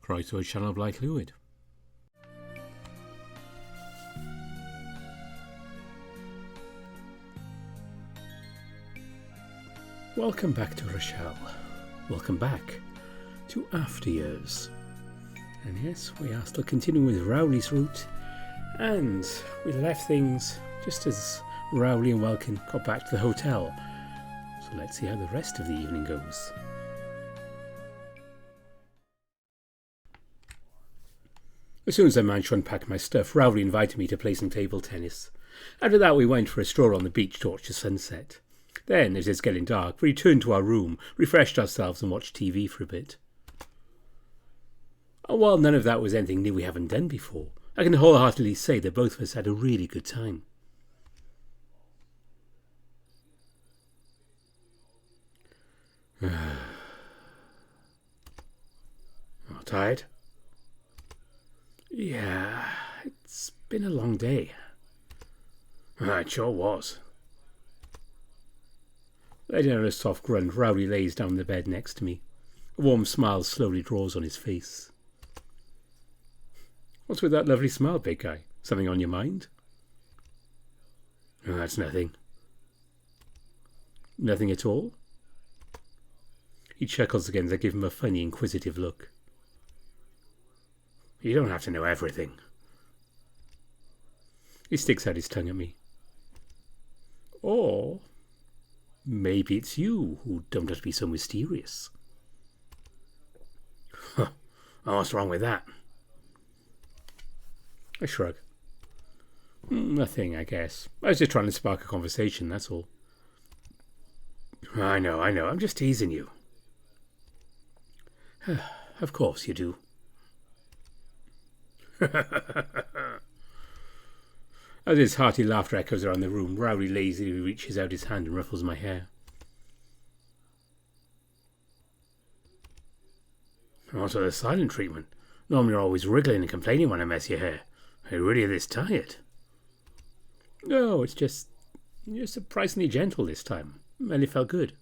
Croeso Sianel Blaid Llwyd. Welcome back to Rochelle. Welcome back to After Years. And yes, we are still continuing with Rowley's route, and we left things just as Rowley and Welkin got back to the hotel. So let's see how the rest of the evening goes. As soon as I managed to unpack my stuff, Rowley invited me to play some table tennis. After that we went for a stroll on the beach to watch the sunset. Then, as it's getting dark, we returned to our room, refreshed ourselves and watched TV for a bit. And while none of that was anything new we haven't done before, I can wholeheartedly say that both of us had a really good time. Tired? Yeah, it's been a long day. It sure was. Letting out a soft grunt, Rowley lays down on the bed next to me. A warm smile slowly draws on his face. What's with that lovely smile, big guy? Something on your mind? That's nothing. Nothing at all? He chuckles again as I give him a funny, inquisitive look. You don't have to know everything. He sticks out his tongue at me. Or maybe it's you who don't have to be so mysterious. Huh. Oh, what's wrong with that? I shrug. Nothing, I guess. I was just trying to spark a conversation, that's all. I know. I'm just teasing you. Of course you do. As his hearty laughter echoes around the room, Rowley lazily reaches out his hand and ruffles my hair. Also the silent treatment. Normally you're always wriggling and complaining when I mess your hair. Are you really this tired? No, it's just you're surprisingly gentle this time. And it felt good.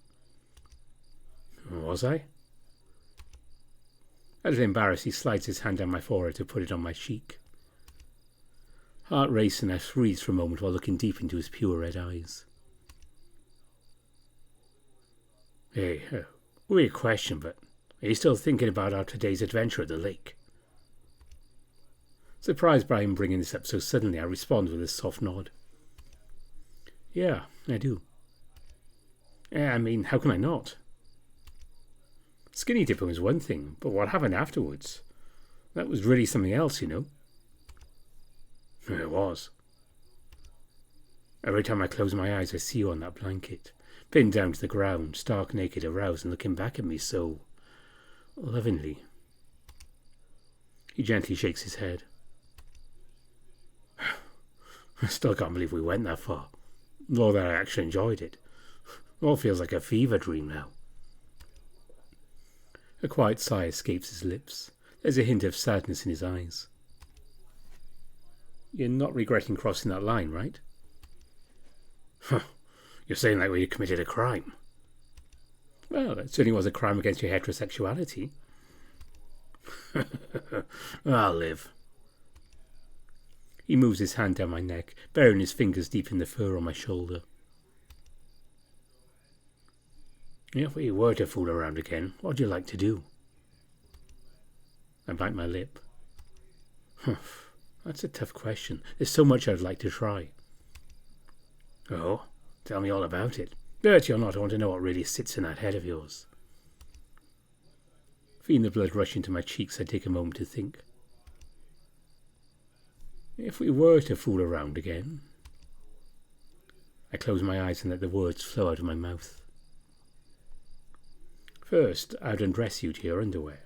Was I? A little embarrassed, he slides his hand down my forehead to put it on my cheek. Heart racing, I freeze for a moment while looking deep into his pure red eyes. Hey, weird question, but are you still thinking about our today's adventure at the lake? Surprised by him bringing this up so suddenly, I respond with a soft nod. Yeah, I do. I mean, how can I not? Skinny dipping was one thing, but what happened afterwards? That was really something else, you know. It was. Every time I close my eyes, I see you on that blanket, pinned down to the ground, stark naked, aroused, and looking back at me so lovingly. He gently shakes his head. I still can't believe we went that far, nor that I actually enjoyed it. It all feels like a fever dream now. A quiet sigh escapes his lips. There's a hint of sadness in his eyes. You're not regretting crossing that line, right? You're saying that when you committed a crime. Well, it certainly was a crime against your heterosexuality. I'll live. He moves his hand down my neck, burying his fingers deep in the fur on my shoulder. If we were to fool around again, what'd you like to do? I bite my lip. That's a tough question. There's so much I'd like to try. Oh, tell me all about it. Dirty or not, I want to know what really sits in that head of yours. Feeling the blood rush into my cheeks, I take a moment to think. If we were to fool around again... I close my eyes and let the words flow out of my mouth. First, I'd undress you to your underwear.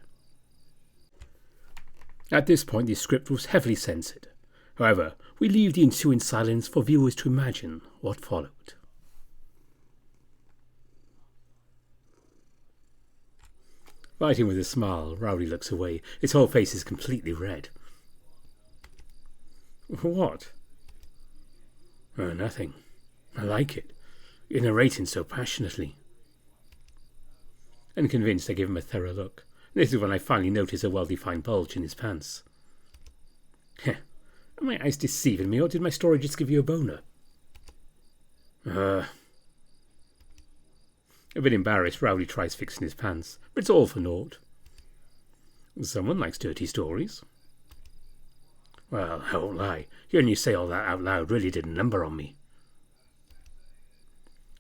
At this point, the script was heavily censored. However, we leave the ensuing silence for viewers to imagine what followed. Biting with a smile, Rowley looks away. His whole face is completely red. What? Oh, nothing. I like it. You're narrating so passionately. Unconvinced, I give him a thorough look. This is when I finally notice a well-defined bulge in his pants. Heh. Are my eyes deceiving me, or did my story just give you a boner? A bit embarrassed, Rowley tries fixing his pants, but it's all for naught. Someone likes dirty stories. Well, I won't lie. Hearing you say all that out loud really did a number on me.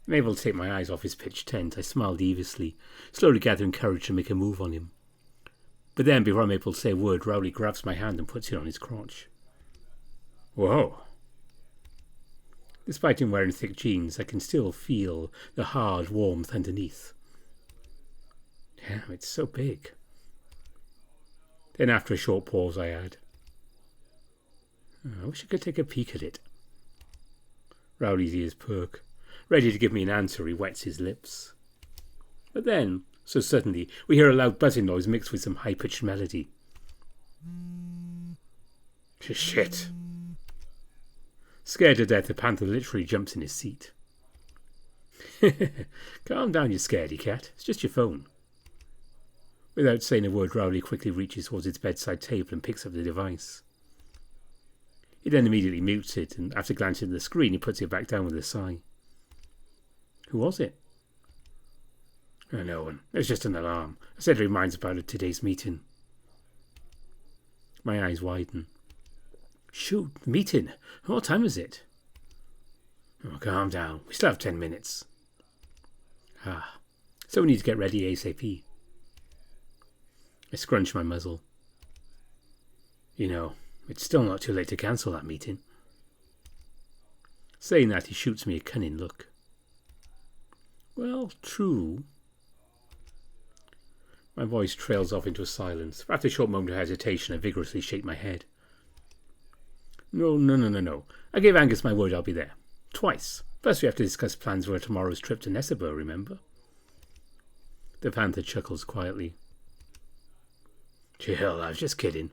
Unable to take my eyes off his pitched tent, I smile deviously, slowly gathering courage to make a move on him. But then, before I'm able to say a word, Rowley grabs my hand and puts it on his crotch. Whoa. Despite him wearing thick jeans, I can still feel the hard warmth underneath. Damn, it's so big. Then after a short pause, I add, I wish I could take a peek at it. Rowley's ears perk. Ready to give me an answer, he wets his lips. But then, so suddenly, we hear a loud buzzing noise mixed with some high-pitched melody. Shit. Scared to death, the panther literally jumps in his seat. Calm down, you scaredy cat. It's just your phone. Without saying a word, Rowley quickly reaches towards its bedside table and picks up the device. He then immediately mutes it, and after glancing at the screen, he puts it back down with a sigh. Who was it? Oh, no one. It was just an alarm. I said it reminds about today's meeting. My eyes widen. Shoot, the meeting. What time is it? Oh, calm down. We still have 10 minutes. So we need to get ready ASAP. I scrunch my muzzle. You know, it's still not too late to cancel that meeting. Saying that, he shoots me a cunning look. Well, true. My voice trails off into a silence. After a short moment of hesitation, I vigorously shake my head. No. I gave Angus my word I'll be there. Twice. First we have to discuss plans for tomorrow's trip to Nessabur, remember? The panther chuckles quietly. Chill, I was just kidding.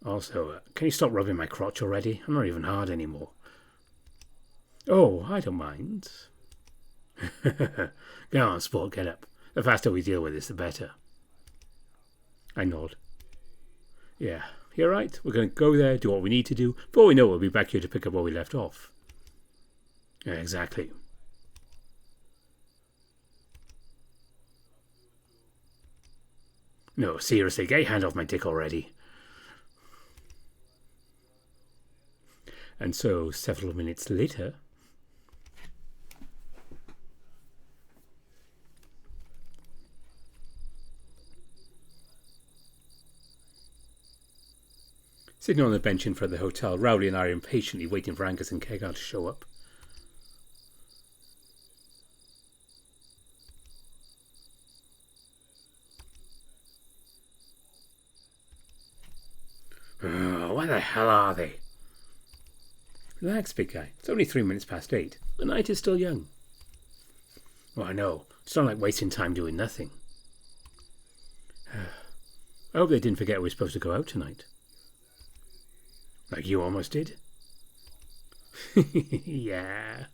Also, can you stop rubbing my crotch already? I'm not even hard anymore. Oh, I don't mind. Go on, sport, get up. The faster we deal with this, the better. I nod. Yeah, you're right. We're going to go there, do what we need to do. Before we know it, we'll be back here to pick up where we left off. Yeah, exactly. No, seriously, get your hand off my dick already. And so, several minutes later... Sitting on the bench in front of the hotel, Rowley and I are impatiently waiting for Angus and Kegar to show up. Oh, where the hell are they? Relax, big guy. It's only 3 minutes past 8. The night is still young. Well, I know. It's not like wasting time doing nothing. I hope they didn't forget we're supposed to go out tonight. Like you almost did? Yeah.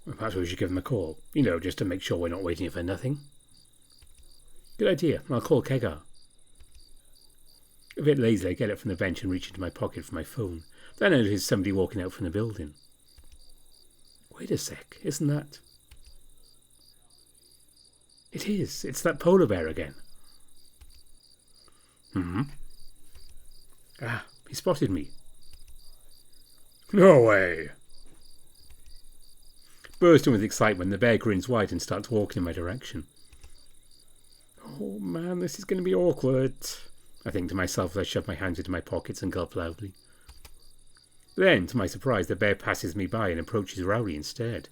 Well, perhaps we should give them a call. You know, just to make sure we're not waiting for nothing. Good idea. I'll call Kegar. A bit lazily, I get up from the bench and reach into my pocket for my phone. Then I notice somebody walking out from the building. Wait a sec, isn't that... It is. It's that polar bear again. Ah, he spotted me. No way. Bursting with excitement, the bear grins wide and starts walking in my direction. Oh man, this is going to be awkward, I think to myself as I shove my hands into my pockets and gulp loudly. Then, to my surprise, the bear passes me by and approaches Rowley instead.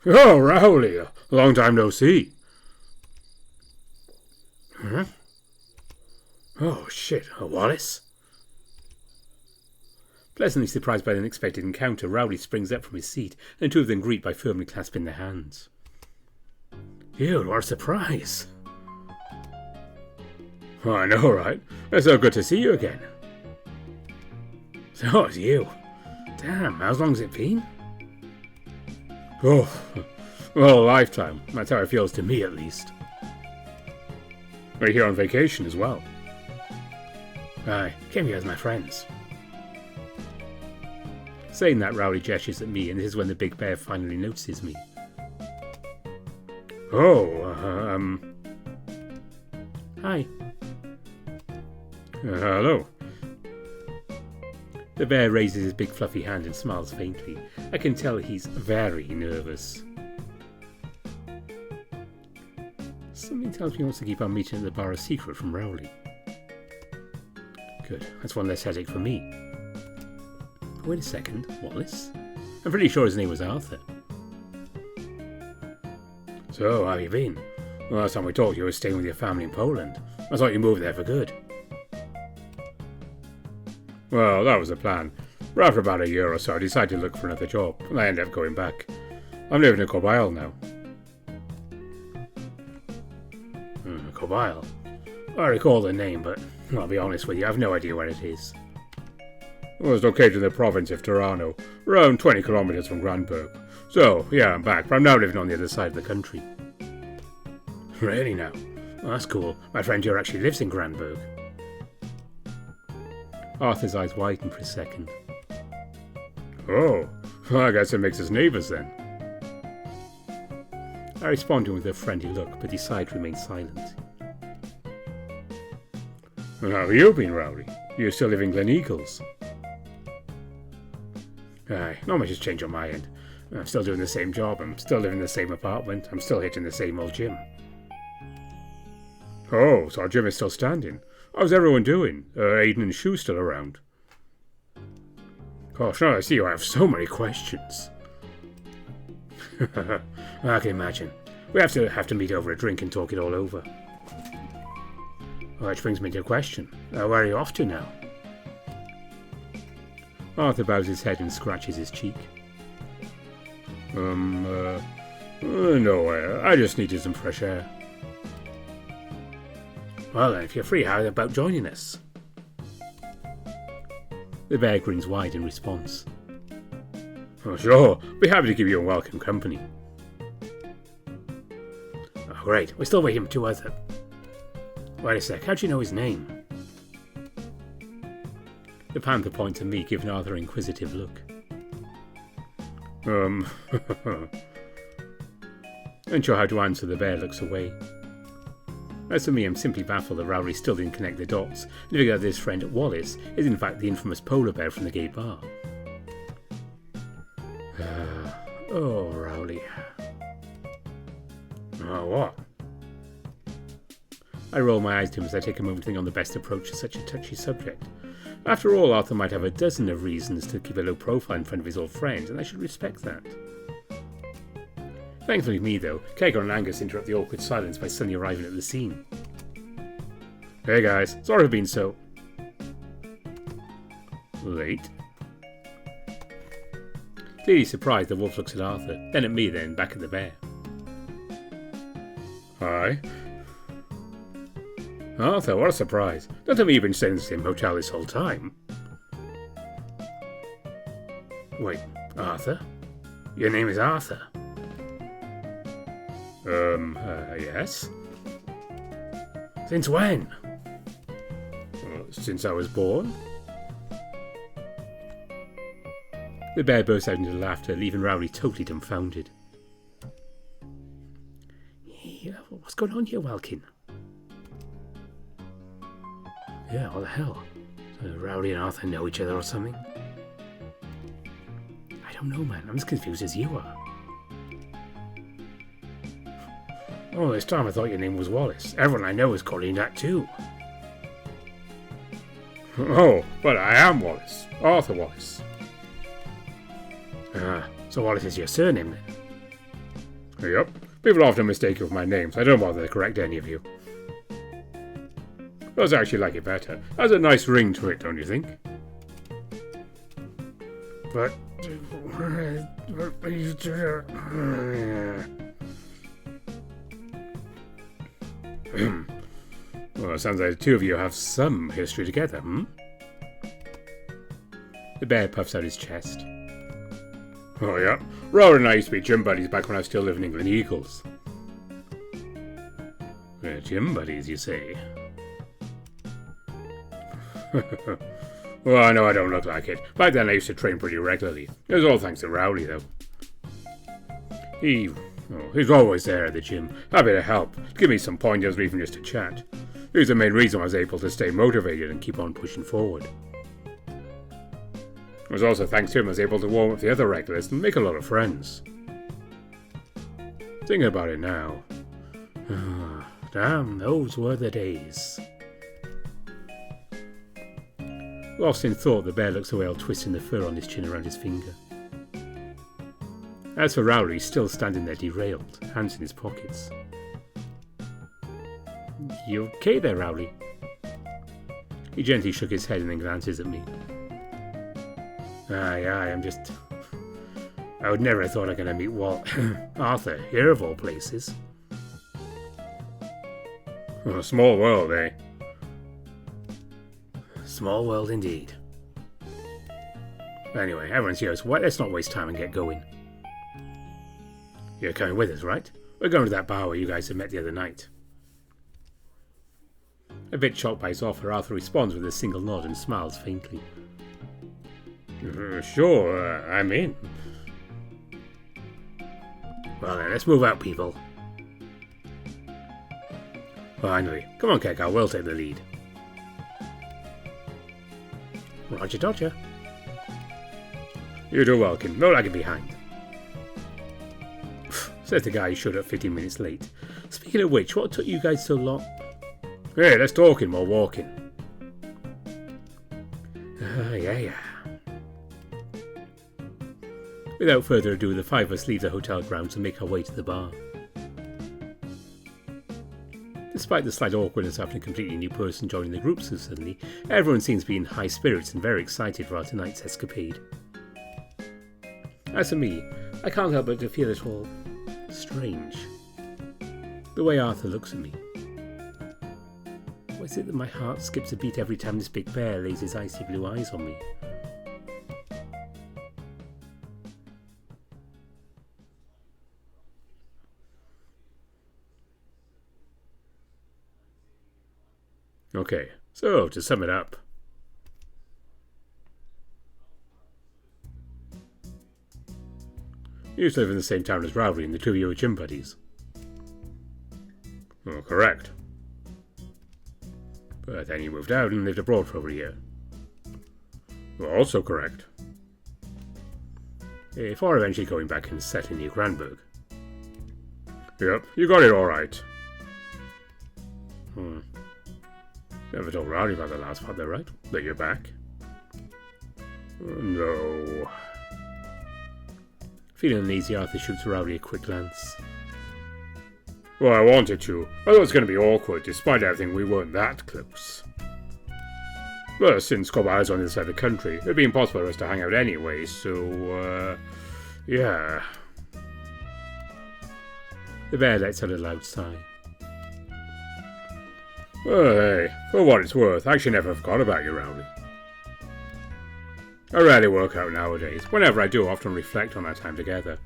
Oh, Rowley, a long time no see. Huh? Oh, shit, a Wallace? Pleasantly surprised by the unexpected encounter, Rowley springs up from his seat, and two of them greet by firmly clasping their hands. Ew, what a surprise. Oh, I know, right? It's so good to see you again. So, it's you. Damn, how long's it been? Oh, well, a lifetime. That's how it feels to me, at least. We're here on vacation as well. I came here with my friends. Saying that, Rowley gestures at me, and this is when the big bear finally notices me. Oh, Hi. Hello. The bear raises his big fluffy hand and smiles faintly. I can tell he's very nervous. Something tells me he wants to keep our meeting at the bar a secret from Rowley. Good, that's one less headache for me. But wait a second, Wallace? I'm pretty sure his name was Arthur. So, how have you been? Well, last time we talked you were staying with your family in Poland. I thought you moved there for good. Well, that was the plan. But after about a year or so I decided to look for another job, and I ended up going back. I'm living in Cobile now. Cobile? I recall the name, but I'll be honest with you, I've no idea where it is. Well, it's located in the province of Tirano, around 20 kilometers from Granberg. So, yeah, I'm back, but I'm now living on the other side of the country. Really now? Well, that's cool. My friend here actually lives in Granberg. Arthur's eyes widen for a second. Oh, well, I guess it makes us neighbours then. I responded with a friendly look, but decided to remain silent. Well, how have you been, Rowley? You still live in Glen Eagles? Aye, not much has changed on my end. I'm still doing the same job, I'm still living in the same apartment, I'm still hitting the same old gym. Oh, so our gym is still standing. How's everyone doing? Aiden and Shu still around? Gosh, now I see you have so many questions. I can imagine. We have to meet over a drink and talk it all over. Well, which brings me to a question. Where are you off to now? Arthur bows his head and scratches his cheek. Nowhere. I just needed some fresh air. Well then, if you're free, how about joining us? The bear grins wide in response. Oh sure, be happy to give you a welcome company. Oh great, we're still waiting for two other. Wait a sec, how'd you know his name? The panther points at me, giving Arthur an inquisitive look. Unsure how to answer, the bear looks away. As for me, I'm simply baffled that Rowley still didn't connect the dots and figure that his friend Wallace is in fact the infamous polar bear from the gay bar. Oh, Rowley. Oh, what? I roll my eyes to him as I take a moment to think on the best approach to such a touchy subject. After all, Arthur might have a dozen of reasons to keep a low profile in front of his old friends, and I should respect that. Thankfully for me, though, Kegor and Angus interrupt the awkward silence by suddenly arriving at the scene. Hey guys, sorry for being so... late. Clearly surprised, the wolf looks at Arthur, then at me, then back at the bear. Hi. Arthur, what a surprise. Don't tell me you've been staying in the same hotel this whole time. Wait, Arthur? Your name is Arthur? Yes? Since when? Since I was born. The bear burst out into laughter, leaving Rowley totally dumbfounded. Hey, what's going on here, Welkin? Yeah, what the hell? Rowley and Arthur know each other or something? I don't know, man. I'm as confused as you are. Oh, this time I thought your name was Wallace. Everyone I know is calling you that too. Oh, but I am Wallace. Arthur Wallace. So Wallace is your surname then? Yep. People often mistake you for my name, so I don't bother to correct any of you. I actually like it better. Has a nice ring to it, don't you think? But... well, it sounds like the two of you have some history together, hmm? The bear puffs out his chest. Oh yeah, Rowley and I used to be gym buddies back when I was still living in Glen Eagles. Gym buddies, you say? Well, I know I don't look like it. Back then I used to train pretty regularly. It was all thanks to Rowley, though. He's always there at the gym, happy to help, to give me some pointers or even just to chat. He was the main reason I was able to stay motivated and keep on pushing forward. It was also thanks to him I was able to warm up the other regulars and make a lot of friends. Thinking about it now. Damn, those were the days. Lost in thought, the bear looks away, all twisting the fur on his chin around his finger. As for Rowley, he's still standing there derailed, hands in his pockets. You okay there, Rowley? He gently shook his head and then glances at me. Aye, I'm just... I would never have thought I'm going to meet Arthur, here of all places. A small world, eh? Small world indeed. Anyway, everyone's here, so let's not waste time and get going. You're coming with us, right? We're going to that bar where you guys had met the other night. A bit shocked by his offer, Arthur responds with a single nod and smiles faintly. Sure, I'm in. Well then, let's move out, people. Finally. Come on, Keka, we'll take the lead. Roger Dodger. You do well, Kim. No lagging behind. Says the guy who showed up 15 minutes late. Speaking of which, what took you guys so long? Hey, let's talking while walking. Yeah. Without further ado, the five of us leave the hotel grounds and make our way to the bar. Despite the slight awkwardness after a completely new person joining the group so suddenly, everyone seems to be in high spirits and very excited for our tonight's escapade. As for me, I can't help but to feel it all strange. The way Arthur looks at me. Why is it that my heart skips a beat every time this big bear lays his icy blue eyes on me? Okay, so to sum it up. You used to live in the same town as Rowley and the two of you were gym buddies. Oh, correct. But then you moved out and lived abroad for over a year. Also correct. Before eventually going back and settling near Granberg. Yep, you got it all right. Never told Rowley about the last part though, right? That you're back? No. Feeling uneasy, Arthur shoots Rowley a quick glance. Well, I wanted to. I thought it was going to be awkward. Despite everything, we weren't that close. But since Cobb's on this side of the country, it'd be impossible for us to hang out anyway, so, yeah. The bear lets out a loud sigh. Well, hey, for what it's worth, I actually never forgot about you, Rowley. I rarely work out nowadays. Whenever I do, I often reflect on our time together,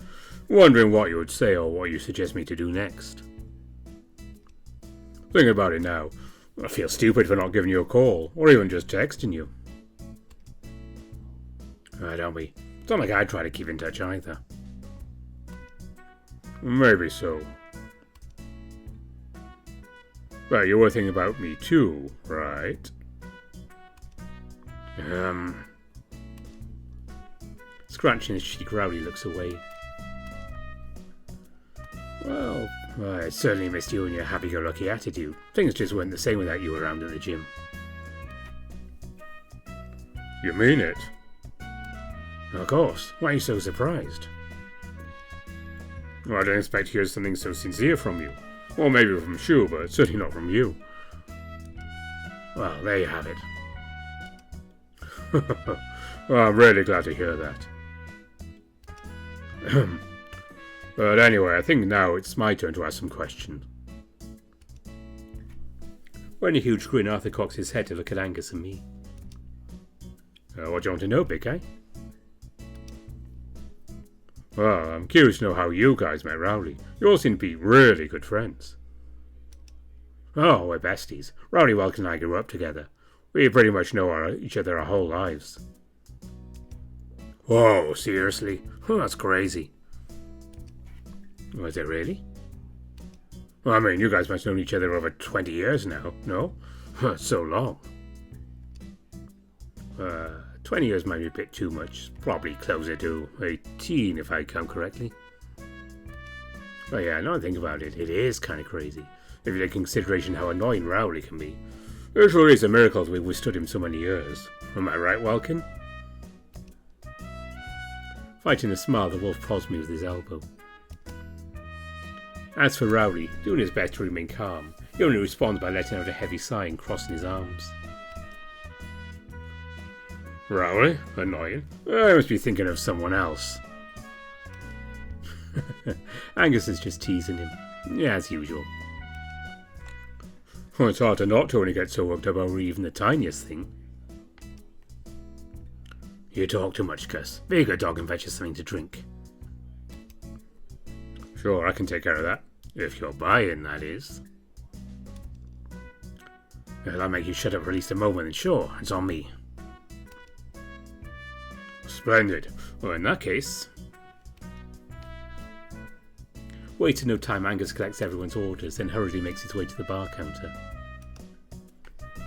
wondering what you would say or what you suggest me to do next. Thinking about it now, I feel stupid for not giving you a call, or even just texting you. Don't we? It's not like I try to keep in touch either. Maybe so. Well, you were thinking about me too, right? Scratching his cheek, Rowley looks away. Well, I certainly missed you and your happy-go-lucky attitude. Things just weren't the same without you around at the gym. You mean it? Of course. Why are you so surprised? Well, I didn't expect to hear something so sincere from you. Or maybe from Shu, but certainly not from you. Well, there you have it. Well, I'm really glad to hear that. But anyway, I think now it's my turn to ask some questions. Wearing a huge grin, Arthur cocks his head to look at Angus and me. What do you want to know, big guy? Well, I'm curious to know how you guys met Rowley. You all seem to be really good friends. Oh, we're besties. Rowley Welkin and I grew up together. We pretty much know each other our whole lives. Whoa, seriously? Oh, that's crazy. Was it really? Well, I mean, you guys must have known each other over 20 years now, no? That's so long. 20 years might be a bit too much. Probably closer to 18 if I count correctly. But yeah, now I think about it, it is kind of crazy. If you take in consideration how annoying Rowley can be. It sure is a miracle that we've withstood him so many years. Am I right, Welkin? Fighting a smile, the wolf prods me with his elbow. As for Rowley, doing his best to remain calm, he only responds by letting out a heavy sigh and crossing his arms. Rowley? Annoying. I must be thinking of someone else. Angus is just teasing him. Yeah, as usual. Well, it's hard to not to when he gets so worked up over even the tiniest thing. You talk too much, Gus. Be a good dog and fetch us something to drink. Sure, I can take care of that. If you're buying, that is. Well, I'll make you shut up for at least a moment, and sure, it's on me. Splendid. Well, in that case... Waiting no time, Angus collects everyone's orders, then hurriedly makes his way to the bar counter.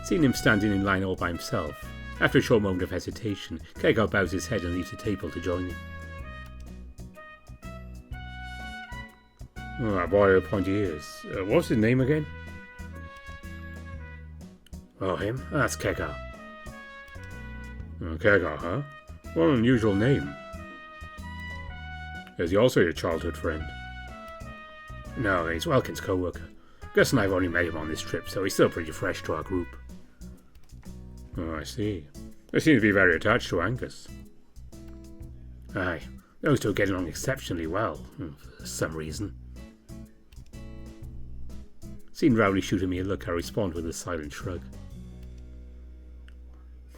Seeing him standing in line all by himself, after a short moment of hesitation, Kegar bows his head and leaves the table to join him. Oh, that boy with pointy ears. What's his name again? Oh, him? That's Kegar. Kegar, huh? What an unusual name. Is he also your childhood friend? No, he's Welkin's co-worker. Gus and I have only met him on this trip, so he's still pretty fresh to our group. Oh, I see. They seem to be very attached to Angus. Aye, those two are getting along exceptionally well, for some reason. Seeing Rowley shoot at me a look, I respond with a silent shrug.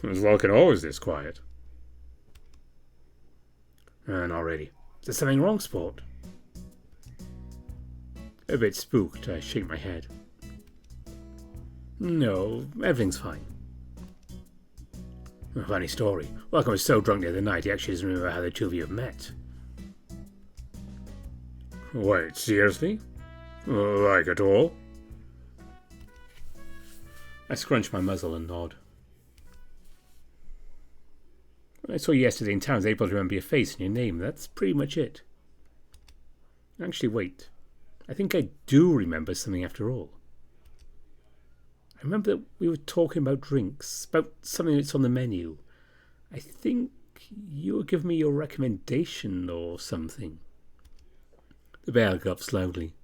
Is Welkin always this quiet? Not really. Is there something wrong, sport? A bit spooked, I shake my head. No, everything's fine. A funny story. Welkin was so drunk the other night he actually doesn't remember how the two of you have met. Wait, seriously? Like at all? I scrunch my muzzle and nod. When I saw you yesterday in town, I was able to remember your face and your name. That's pretty much it. Actually, wait. I think I do remember something after all. I remember that we were talking about drinks, about something that's on the menu. I think you were giving me your recommendation or something. The bear gulps loudly.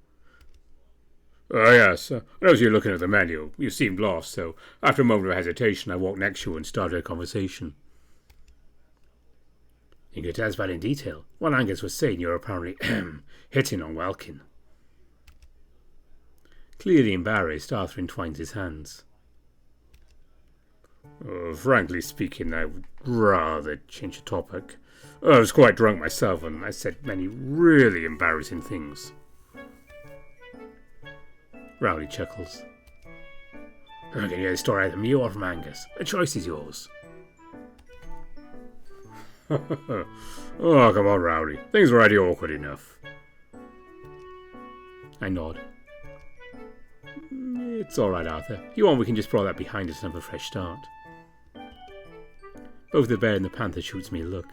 Yes, I noticed you were looking at the menu. You seemed lost, so after a moment of hesitation, I walked next to you and started a conversation. You could tell us about in detail. While Angus was saying you were apparently hitting on Welkin. Clearly embarrassed, Arthur entwines his hands. Frankly speaking, I would rather change the topic. I was quite drunk myself, and I said many really embarrassing things. Rowley chuckles. I can hear the story either from you or from Angus. The choice is yours. Oh, come on, Rowley. Things were already awkward enough. I nod. It's all right, Arthur. If you want, we can just throw that behind us and have a fresh start. Both the bear and the panther shoots me a look.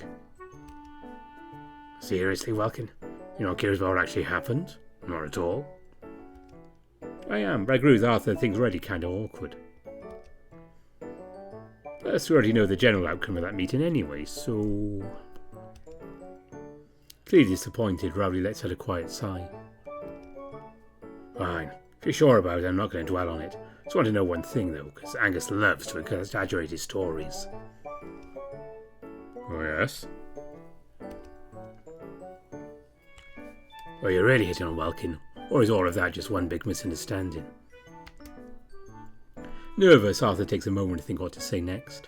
Seriously, Welkin? You're not curious about what actually happened? Not at all. I am, but I agree with Arthur that things are already kind of awkward. Plus, we already know the general outcome of that meeting anyway, so... Clearly disappointed, Rowley lets out a quiet sigh. Fine. If you're sure about it, I'm not going to dwell on it. Just want to know one thing, though, because Angus loves to exaggerate his stories. Oh, yes? Are you really hitting on Welkin, or is all of that just one big misunderstanding? Nervous, Arthur takes a moment to think what to say next.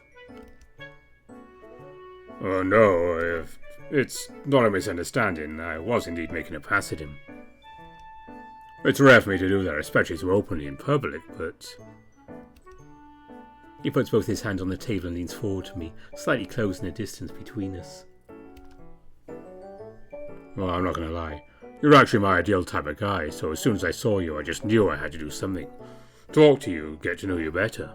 Oh, no, It's not a misunderstanding. I was indeed making a pass at him. It's rare for me to do that, especially so openly in public, but... He puts both his hands on the table and leans forward to me, slightly closing the distance between us. Well, I'm not going to lie. You're actually my ideal type of guy, so as soon as I saw you, I just knew I had to do something. Talk to you, get to know you better.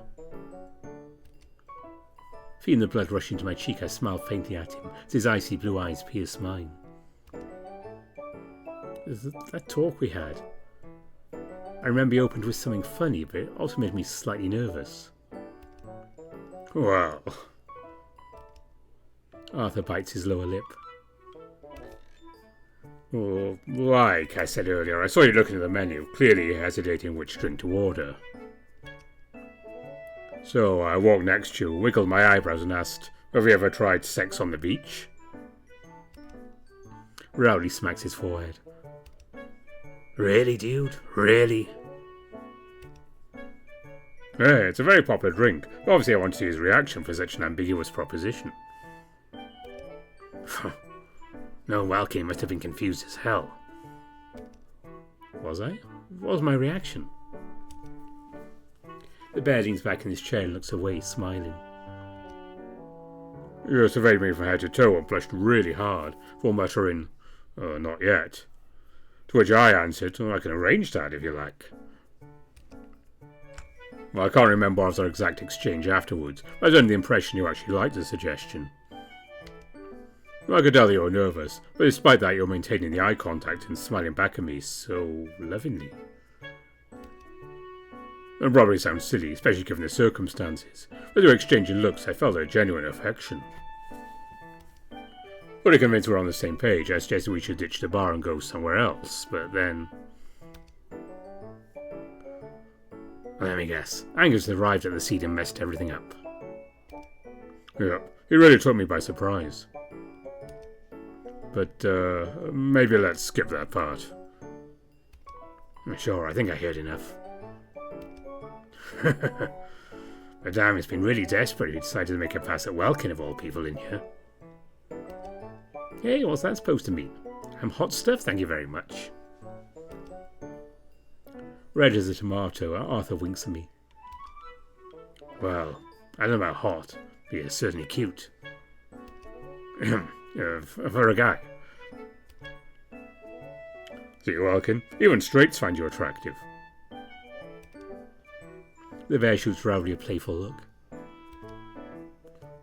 Feeling the blood rushing to my cheek, I smile faintly at him as his icy blue eyes pierce mine. That talk we had. I remember he opened with something funny, but it also made me slightly nervous. Well... Arthur bites his lower lip. Well, like I said earlier, I saw you looking at the menu, clearly hesitating which drink to order. So I walked next to you, wiggled my eyebrows and asked, have you ever tried sex on the beach? Rowley smacks his forehead. Really, dude? Really? Hey, it's a very popular drink. Obviously I want to see his reaction for such an ambiguous proposition. No, Welkin must have been confused as hell. Was I? What was my reaction? The bear leans back in his chair and looks away, smiling. You surveyed me from head to toe and blushed really hard, for muttering, not yet. To which I answered, I can arrange that if you like. Well, I can't remember our exact exchange afterwards, but I was under the impression you actually liked the suggestion. I could tell you were nervous, but despite that you're maintaining the eye contact and smiling back at me so lovingly. It probably sounds silly, especially given the circumstances, but through exchanging looks I felt a genuine affection. Fully convinced we're on the same page, I suggested we should ditch the bar and go somewhere else, but then... Let me guess, Angus arrived at the seat and messed everything up. Yep, he really took me by surprise. But, maybe let's skip that part. Sure, I think I heard enough. Madame has been really desperate if you decided to make a pass at Welkin of all people in here. Hey, what's that supposed to mean? I'm hot stuff, thank you very much. Red as a tomato, Arthur winks at me. Well, I don't know about hot, but you're certainly cute. For a guy. See, Welkin, even straights find you attractive. The bear shoots Rowley a playful look.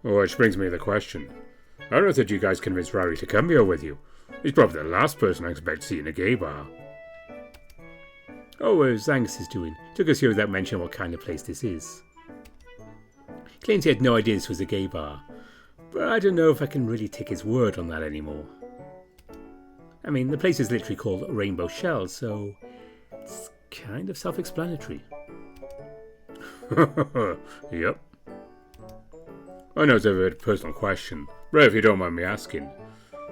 Which brings me to the question. I don't know that you guys convinced Rowley to come here with you. He's probably the last person I expect to see in a gay bar. Oh, as Angus is doing. Took us here without mentioning what kind of place this is. Claims he had no idea this was a gay bar. But I don't know if I can really take his word on that anymore. I mean, the place is literally called Rainbow Shell, so it's kind of self-explanatory. Yep. I know it's a very personal question, but if you don't mind me asking,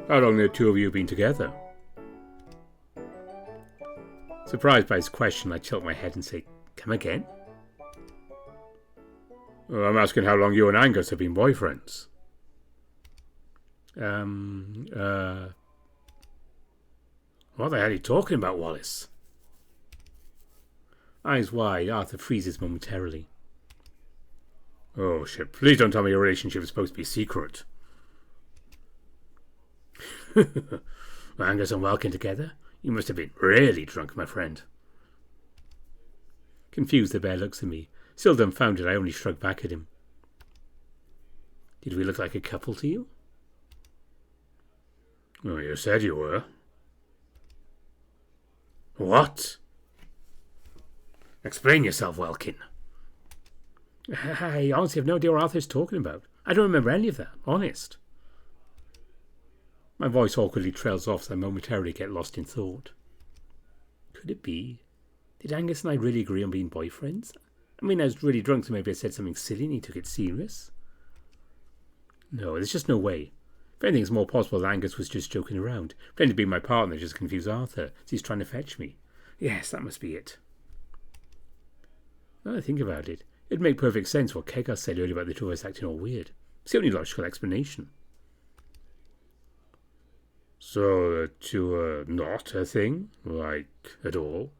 how long have the two of you been together? Surprised by his question, I tilt my head and say, come again? I'm asking how long you and Angus have been boyfriends. What the hell are you talking about, Wallace? Eyes wide, Arthur freezes momentarily. Oh shit, please don't tell me your relationship is supposed to be secret. Angus and Welkin together? You must have been really drunk, my friend. Confused, the bear looks at me. Still dumbfounded, I only shrug back at him. Did we look like a couple to you? Oh, you said you were. What? Explain yourself, Welkin. I honestly have no idea what Arthur's talking about. I don't remember any of that, honest. My voice awkwardly trails off as I momentarily get lost in thought. Could it be? Did Angus and I really agree on being boyfriends? I mean, I was really drunk, so maybe I said something silly and he took it serious. No, there's just no way. If anything, it's more possible that Angus was just joking around, pretending to be my partner just to confuse Arthur, as he's trying to fetch me. Yes, that must be it. Now I think about it, it'd make perfect sense what Kegar said earlier about the two of us acting all weird. It's the only logical explanation. So that you're not a thing? Like, at all?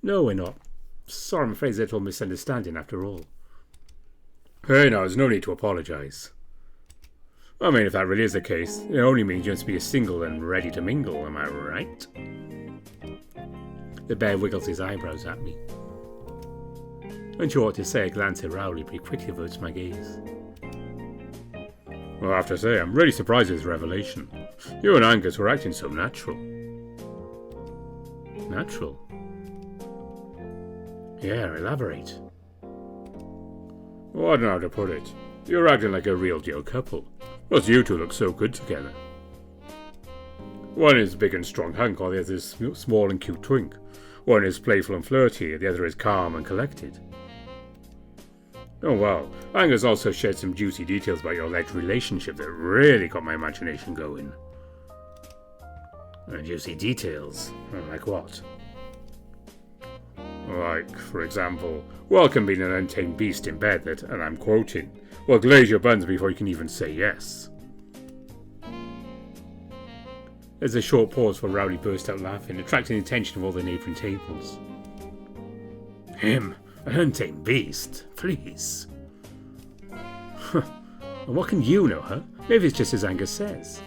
No, we're not. Sorry, I'm afraid it's a little misunderstanding after all. Hey, now, there's no need to apologise. I mean, if that really is the case, it only means you must be single and ready to mingle, am I right? The bear wiggles his eyebrows at me. Unsure what to say, I glance at Rowley, but he quickly averts my gaze. Well, I have to say, I'm really surprised at this revelation. You and Angus were acting so natural. Natural? Yeah, elaborate. Well, I don't know how to put it. You're acting like a real deal couple. Plus, you two look so good together. One is big and strong hunk, while the other is small and cute twink. One is playful and flirty, the other is calm and collected. Oh well, Angus also shared some juicy details about your alleged relationship that really got my imagination going. Juicy details? Like what? Like, for example, welcome being an untamed beast in bed that, and I'm quoting, will glaze your buns before you can even say yes. There's a short pause before Rowley burst out laughing, attracting the attention of all the neighbouring tables. Him? An untamed beast? Please. And what can you know, huh? Maybe it's just as Angus says.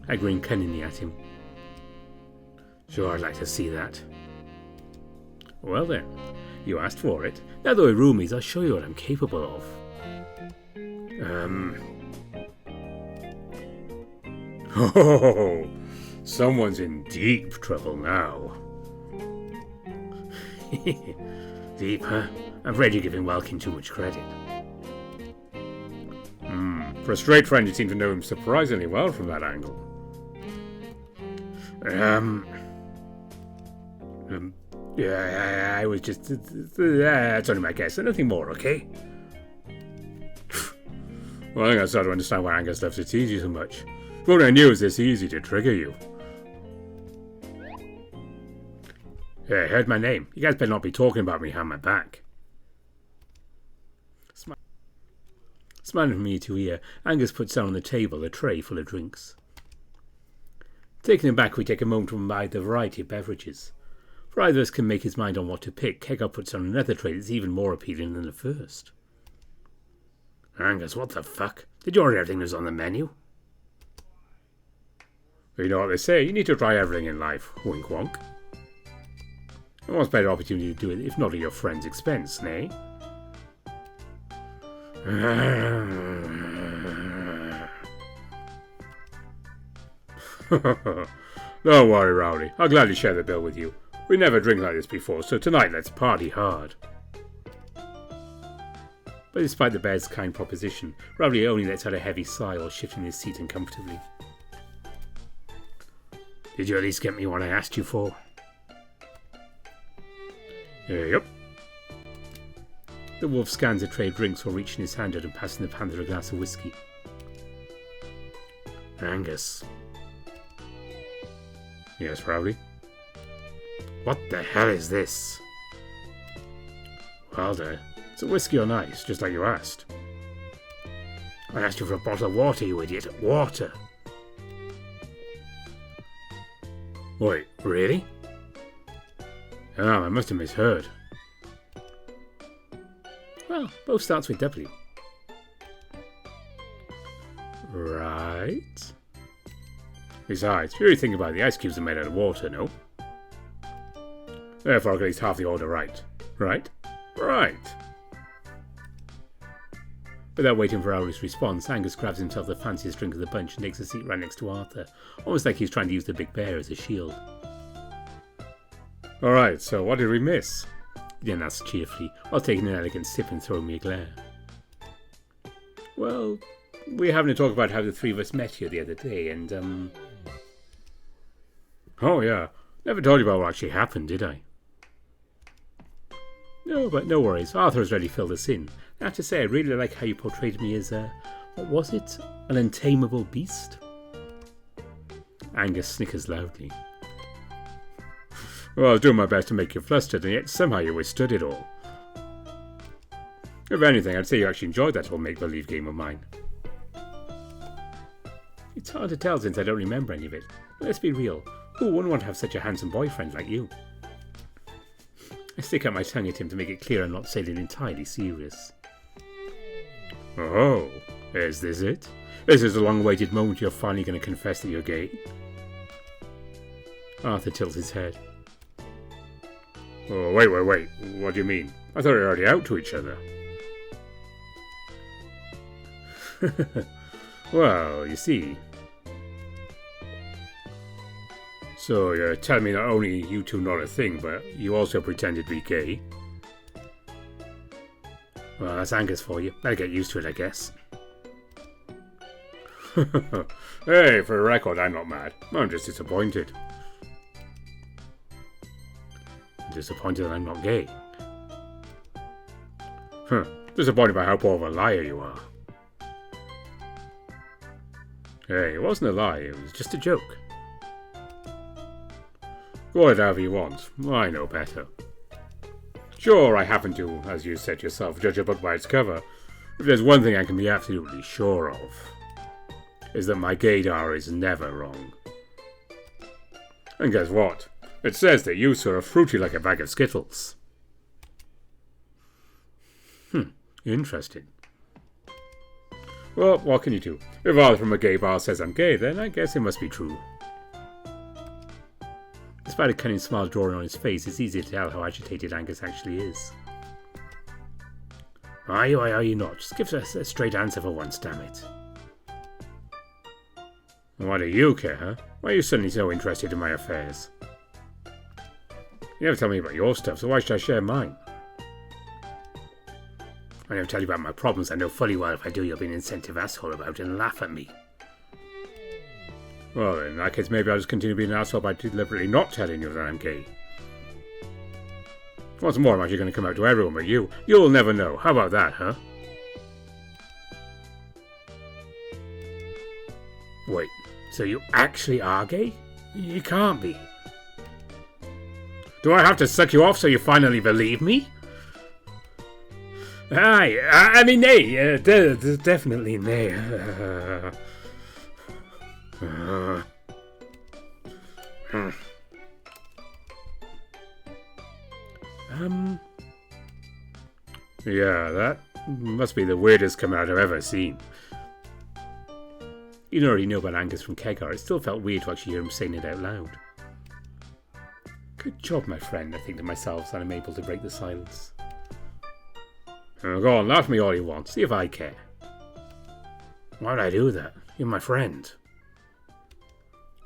I grin cunningly at him. Sure, I'd like to see that. Well then, you asked for it. Now that we're roomies, I'll show you what I'm capable of. Oh, someone's in deep trouble now. Deep, huh? I'm afraid you're giving Welkin too much credit. For a straight friend, you seem to know him surprisingly well from that angle. Yeah, I was just... it's only my guess, and nothing more, okay? Well, I think I start to understand why Angus loves to tease you so much. If only I knew it was this easy to trigger you. Yeah, I heard my name. You guys better not be talking about me behind my back. Smiling from ear to ear, Angus puts down on the table a tray full of drinks. Taking him back, we take a moment to admire the variety of beverages. For either of us can make his mind on what to pick, Kegger puts on another tray that's even more appealing than the first. Angus, what the fuck? Did you order everything that was on the menu? Well, you know what they say, you need to try everything in life, wink wonk. And what's better opportunity to do it if not at your friend's expense, nay? Don't worry, Rowley. I'll gladly share the bill with you. We never drink like this before, so tonight let's party hard. But despite the bear's kind proposition, Rowley only lets out a heavy sigh while shifting his seat uncomfortably. Did you at least get me what I asked you for? Yep. The wolf scans a tray of drinks while reaching his hand out and passing the panther a glass of whiskey. Angus. Yes, Rowley? What the hell is this? Well, dear, it's a whiskey on ice, just like you asked. I asked you for a bottle of water, you idiot. Water! Wait, really? Oh, I must have misheard. Well, both starts with W. Right. Besides, if you really think about it, the ice cubes are made out of water, no? Therefore, I got at least half the order right. Right? Right. Without waiting for Rowley's response, Angus grabs himself the fanciest drink of the bunch and takes a seat right next to Arthur, almost like he's trying to use the big bear as a shield. Alright, so what did we miss? He then asks cheerfully, while taking an elegant sip and throwing me a glare. Well, we're having a talk about how the three of us met here the other day, and, Oh yeah, never told you about what actually happened, did I? No, but no worries, Arthur has already filled us in. I have to say, I really like how you portrayed me as what was it? An untamable beast? Angus snickers loudly. Well, I was doing my best to make you flustered, and yet somehow you withstood it all. If anything, I'd say you actually enjoyed that whole make-believe game of mine. It's hard to tell since I don't remember any of it. Let's be real. Who wouldn't want to have such a handsome boyfriend like you? I stick out my tongue at him to make it clear I'm not saying it entirely serious. Oh, is this it? Is this the long-awaited moment you're finally going to confess that you're gay? Arthur tilts his head. Oh, wait. What do you mean? I thought we were already out to each other. Well, you see. So you're telling me not only you two not a thing, but you also pretended to be gay? Well, that's Angus for you. Better get used to it, I guess. Hey, for the record, I'm not mad. I'm just disappointed. Disappointed that I'm not gay. Disappointed by how poor of a liar you are. Hey, it wasn't a lie, it was just a joke. Go ahead however you want, I know better. Sure, I happen to, as you said yourself, judge a book by its cover. If there's one thing I can be absolutely sure of, is that my gaydar is never wrong. And guess what? It says that you two are fruity like a bag of Skittles. Interesting. Well, what can you do? If Arthur from a gay bar says I'm gay, then I guess it must be true. Despite a cunning smile drawing on his face, it's easy to tell how agitated Angus actually is. Are you not? Just give us a straight answer for once, damn it. Why do you care, huh? Why are you suddenly so interested in my affairs? You never tell me about your stuff, so why should I share mine? I never tell you about my problems. I know fully well if I do, you'll be an insensitive asshole about it and laugh at me. Well, in that case, maybe I'll just continue being an asshole by deliberately not telling you that I'm gay. What's more, I'm actually going to come out to everyone but you. You'll never know. How about that, huh? Wait, so you actually are gay? You can't be. Do I have to suck you off so you finally believe me? I mean, nay, definitely nay. Yeah, that must be the weirdest come out I've ever seen. You already know about Angus from Kegar. It still felt weird to actually hear him saying it out loud. Good job, my friend, I think to myself, as I'm able to break the silence. Go on, laugh at me all you want. See if I care. Why would I do that? You're my friend.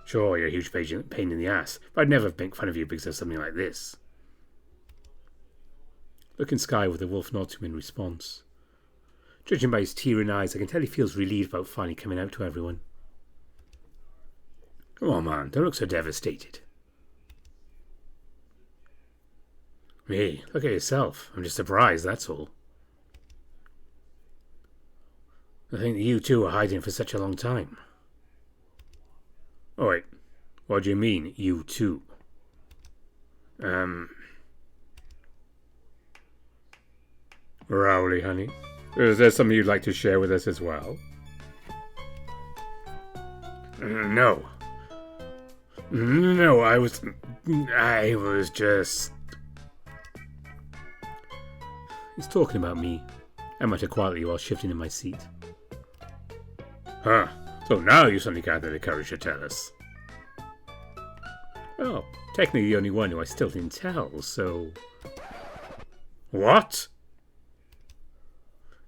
Sure, you're a huge pain in the ass, but I'd never make fun of you because of something like this. Looking skyward, the wolf nods to him in response. Judging by his tearing eyes, I can tell he feels relieved about finally coming out to everyone. Come on, man, don't look so devastated. Me, look at yourself. I'm just surprised, that's all. I think that you two are hiding for such a long time. Oh wait, what do you mean, you two? Rowley, honey, is there something you'd like to share with us as well? No, I was just... He's talking about me. I mutter quietly while shifting in my seat. Huh, so now you suddenly gather the courage to tell us. Well, technically the only one who I still didn't tell, so... What?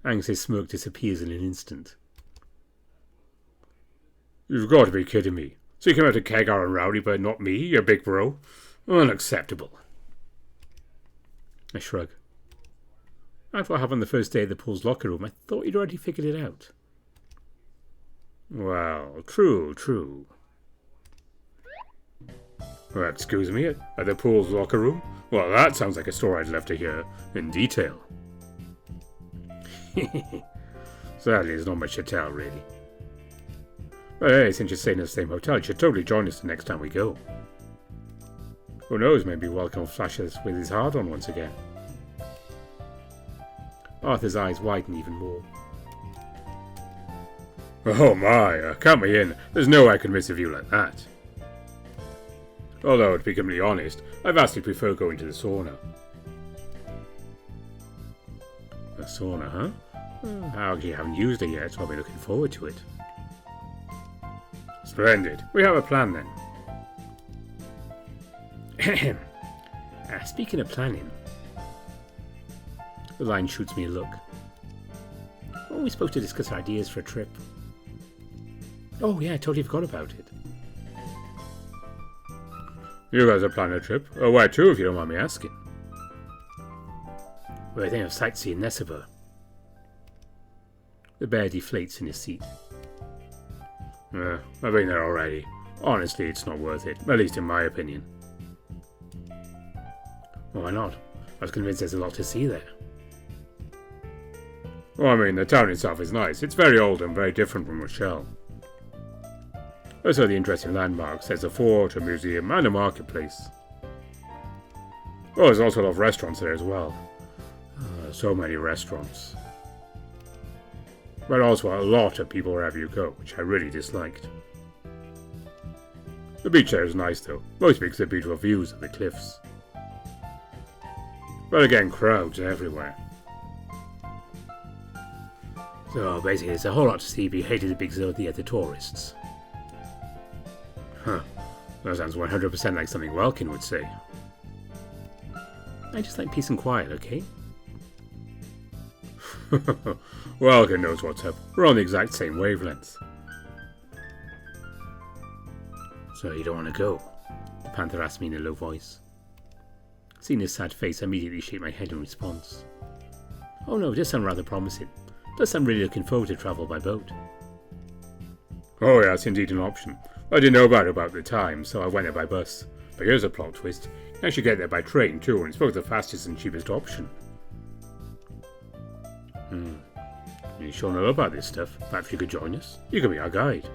Angus's smirk disappears in an instant. You've got to be kidding me. So you came out to Kegar and Rowley, but not me, you big bro? Unacceptable. I shrug. After what happened the first day at the pool's locker room, I thought you'd already figured it out. Well, true. Well, excuse me, at the pool's locker room? Well, that sounds like a story I'd love to hear in detail. Sadly, there's not much to tell, really. But hey, since you're staying in the same hotel, you should totally join us the next time we go. Who knows, maybe Welcome will flash us with his heart on once again. Arthur's eyes widen even more. Oh my, count me in. There's no way I could miss a view like that. Although, to be completely honest, I vastly prefer going to the sauna. A sauna, huh? I actually haven't used it yet, so I'll be looking forward to it. Splendid. We have a plan then. Speaking of planning, the line shoots me a look. Oh, we're supposed to discuss ideas for a trip. Oh yeah, I totally forgot about it. You guys are planning a trip? Oh, where to, if you don't mind me asking? Well, I think of sightseeing Nessabur. The bear deflates in his seat. I've been there already. Honestly, it's not worth it, at least in my opinion. Well, why not? I was convinced there's a lot to see there. Well, I mean, the town itself is nice. It's very old and very different from Rochelle. Also, the interesting landmarks. There's a fort, a museum, and a marketplace. Oh, there's also a lot of restaurants there as well. So many restaurants. But also a lot of people wherever you go, which I really disliked. The beach there is nice though, mostly because of the beautiful views of the cliffs. But again, crowds everywhere. So basically, there's a whole lot to see if you hated the big zodiac of the tourists. Huh. That sounds 100% like something Welkin would say. I just like peace and quiet, okay? Welkin knows what's up. We're on the exact same wavelength. So you don't want to go? The panther asked me in a low voice. Seeing his sad face, I immediately shake my head in response. Oh no, it does sound rather promising. Plus I'm really looking forward to travel by boat. Oh yeah, it's indeed an option. I didn't know about the time, so I went there by bus. But here's a plot twist. You actually get there by train too, and it's both the fastest and cheapest option. You sure know about this stuff? Perhaps you could join us? You could be our guide.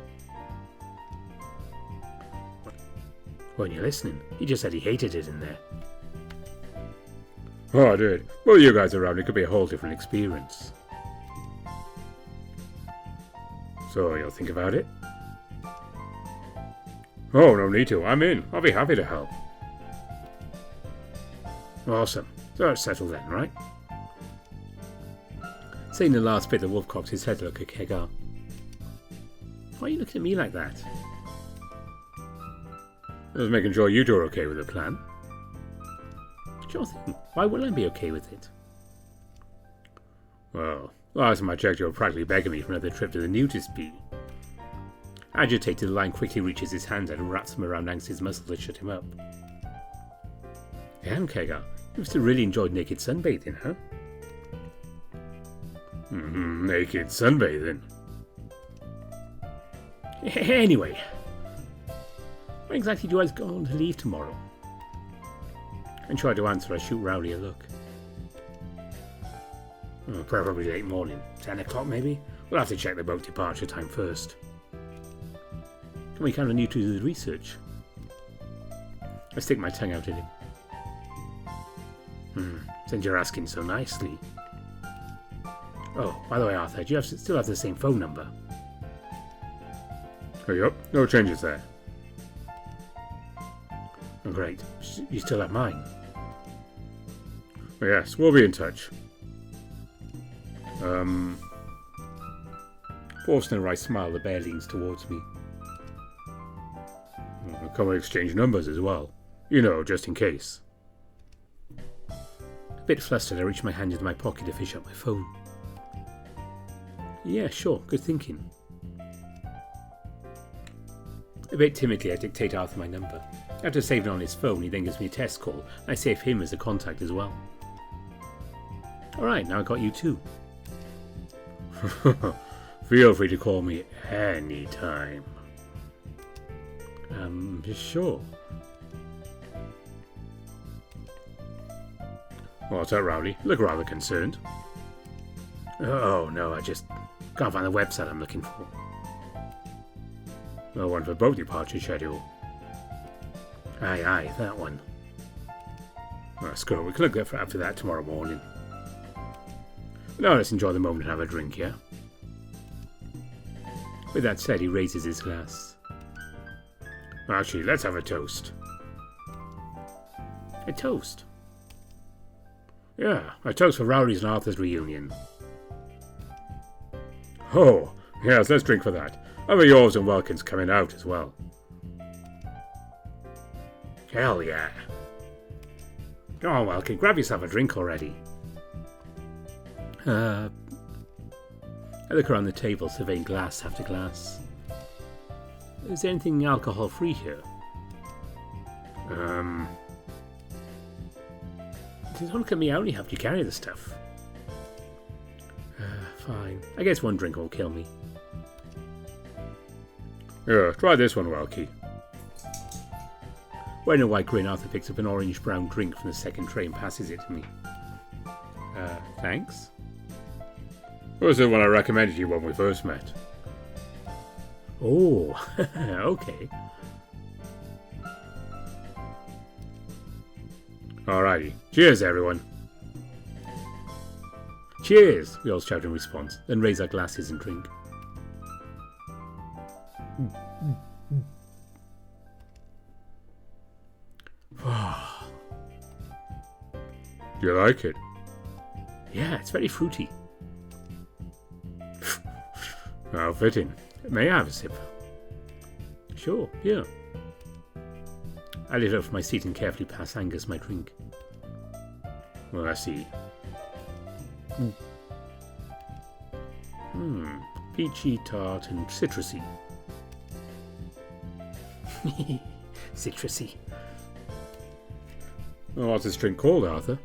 Weren't you listening? He just said he hated it in there. Oh, I did. Well, you guys around, it could be a whole different experience. So, you'll think about it? Oh, no need to. I'm in. I'll be happy to help. Awesome. So it's settled then, right? Saying the last bit, the wolf cocked his head to look at Kegar. Why are you looking at me like that? I was making sure you two are okay with the plan. Sure thing. Why wouldn't I be okay with it? Well, last time I checked, you were practically begging me for another trip to the nudist bee. Agitated, the lion quickly reaches his hand out and wraps them around Angus's muscles to shut him up. Damn, Kegar, you must have really enjoyed naked sunbathing, huh? Naked sunbathing. Anyway, when exactly do I go on to leave tomorrow? And try to answer, I shoot Rowley a look. Probably late morning. 10 o'clock maybe? We'll have to check the boat departure time first. Can we count on you to do the research? I stick my tongue out at him. Since you're asking so nicely. Oh, by the way, Arthur, do you still have the same phone number? Oh, yep, no changes there. Oh, great. You still have mine? Oh, yes, we'll be in touch. Forced in a wry smile, the bear leans towards me. Can we exchange numbers as well? You know, just in case. A bit flustered, I reach my hand into my pocket to fish out my phone. Yeah, sure, good thinking. A bit timidly, I dictate Arthur my number. After saving it on his phone, he then gives me a test call, and I save him as a contact as well. Alright, now I got you too. Feel free to call me anytime. Sure. What's that, Rowley? You look rather concerned. Oh, no, I just can't find the website I'm looking for. No one for boat departure schedule. Aye, that one. That's good. We can look after that tomorrow morning. Now let's enjoy the moment and have a drink, yeah? With that said, he raises his glass. Actually, let's have a toast. A toast? Yeah, a toast for Rowley's and Arthur's reunion. Oh, yes, let's drink for that. Have a yours and Welkin's coming out as well. Hell yeah. Go on, Welkin, grab yourself a drink already. I look around the table, surveying glass after glass. Is there anything alcohol-free here? Don't look at me, I only helped you carry the stuff. Fine. I guess one drink won't kill me. Yeah, try this one, Welky. Wearing a white grin, Arthur picks up an orange-brown drink from the second tray and passes it to me. Thanks? Was the one I recommended you when we first met? Oh, okay. Alrighty. Cheers, everyone. Cheers, we all shout in response, then raise our glasses and drink. Do you like it? Yeah, it's very fruity. How fitting. May I have a sip? Sure, yeah. I lit up from my seat and carefully pass Angus my drink. Well, I see. Peachy, tart, and citrusy. Citrusy. Well, what's this drink called, Arthur?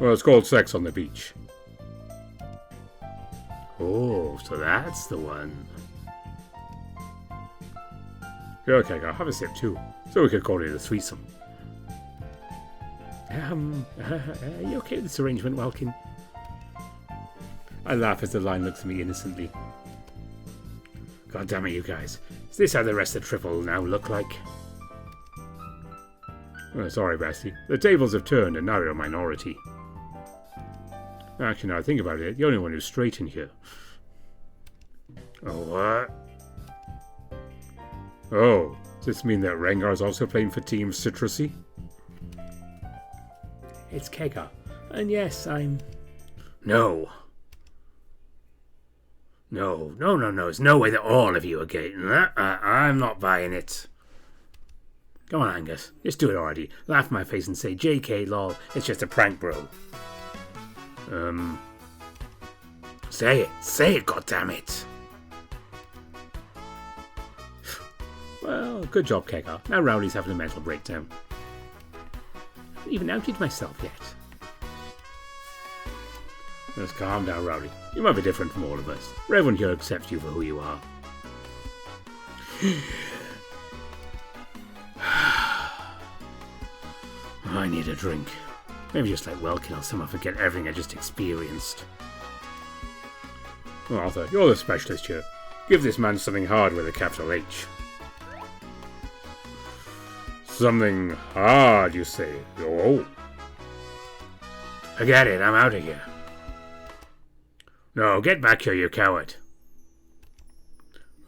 Well, it's called Sex on the Beach. Oh, so that's the one. Okay, I'll have a sip too, so we could call it a threesome. Are you okay with this arrangement, Welkin? I laugh as the line looks at me innocently. God damn it, you guys. Is this how the rest of the trip will now look like? Oh, sorry, Bestie. The tables have turned and now you're a minority. Actually, now I think about it, the only one who's straight in here. Oh, what? Oh, does this mean that Rengar's also playing for Team Citrusy? It's Kega. And yes, I'm... No. No. There's no way that all of you are getting that. I'm not buying it. Come on, Angus. Just do it already. Laugh in my face and say, JK, lol, it's just a prank, bro. Say it, goddammit. Well, good job, Kega. Now Rowley's having a mental breakdown. I haven't even outed myself yet. Just calm down, Rowley. You might be different from all of us. Everyone here accepts you for who you are. I need a drink. Maybe just like Welkin, I'll somehow forget everything I just experienced. Oh, Arthur, you're the specialist here. Give this man something hard with a capital H. Something hard, you say? Oh. Forget it, I'm out of here. No, get back here, you coward.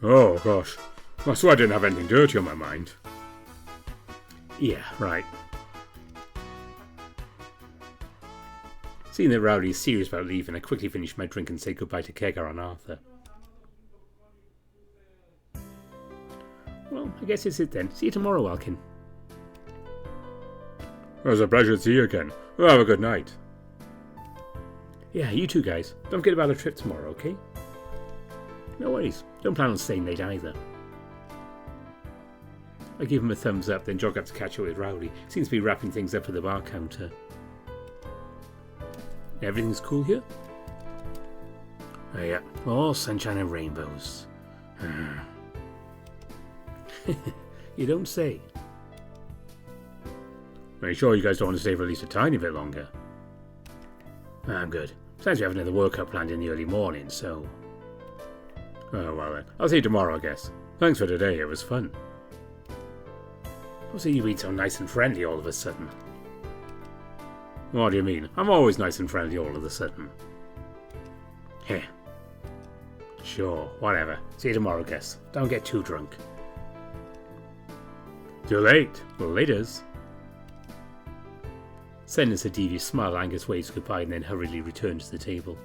Oh, gosh. I swear I didn't have anything dirty on my mind. Yeah, right. Seeing that Rowley is serious about leaving, I quickly finish my drink and say goodbye to Kega and Arthur. Well, I guess it's it then. See you tomorrow, Welkin. It was a pleasure to see you again. Well, have a good night. Yeah, you too, guys. Don't forget about the trip tomorrow, okay? No worries. Don't plan on staying late either. I give him a thumbs up, then jog up to catch up with Rowley. Seems to be wrapping things up for the bar counter. Everything's cool here? Oh yeah, all sunshine and rainbows. You don't say. Are you sure you guys don't want to stay for at least a tiny bit longer? I'm good. Besides, we have another workout planned in the early morning, so... Oh, well then. I'll see you tomorrow, I guess. Thanks for today, it was fun. What's it you being so nice and friendly all of a sudden? What do you mean? I'm always nice and friendly all of a sudden. Here. Sure, whatever. See you tomorrow, Gus. Don't get too drunk. Too late. Laters. Sending us a devious smile, Angus waves goodbye and then hurriedly returns to the table.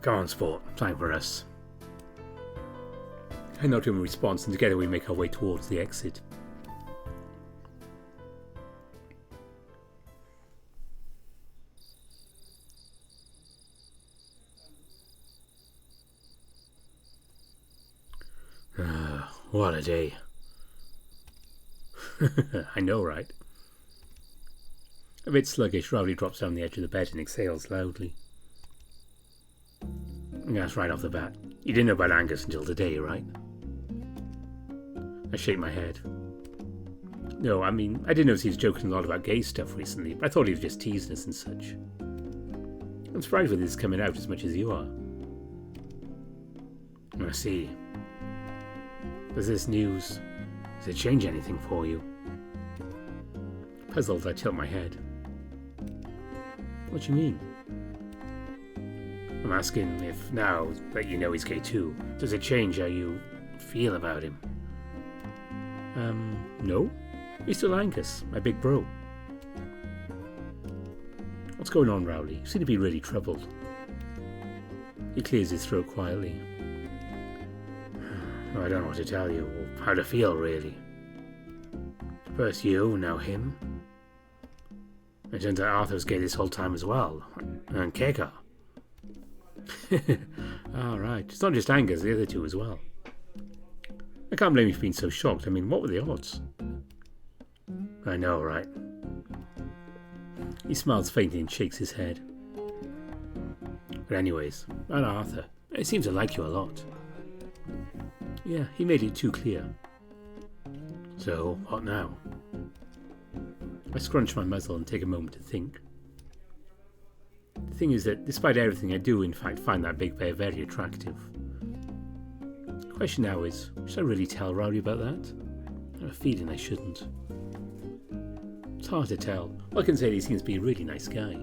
Come on, sport. Time for us. I nod him in response, and together we make our way towards the exit. What a day. I know, right? A bit sluggish, Rowley drops down the edge of the bed and exhales loudly. That's right off the bat. You didn't know about Angus until today, right? I shake my head. No, I mean, I did notice he was joking a lot about gay stuff recently, but I thought he was just teasing us and such. I'm surprised with this coming out as much as you are. I see. Does this news... does it change anything for you? Puzzled, I tilt my head. What do you mean? I'm asking if now that you know he's gay too, does it change how you feel about him? No. He's still Angus, my big bro. What's going on, Rowley? You seem to be really troubled. He clears his throat quietly. I don't know what to tell you, or how to feel, really. First you, now him. It turns out Arthur's gay this whole time as well. And Keka. Alright, it's not just Angus, the other two as well. I can't blame you for being so shocked. I mean, what were the odds? I know, right? He smiles faintly and shakes his head. But anyways, about Arthur. He seems to like you a lot. Yeah, he made it too clear. So, what now? I scrunch my muzzle and take a moment to think. The thing is that, despite everything, I do in fact find that big bear very attractive. The question now is, should I really tell Rowley about that? I have a feeling I shouldn't. It's hard to tell. All I can say is he seems to be a really nice guy.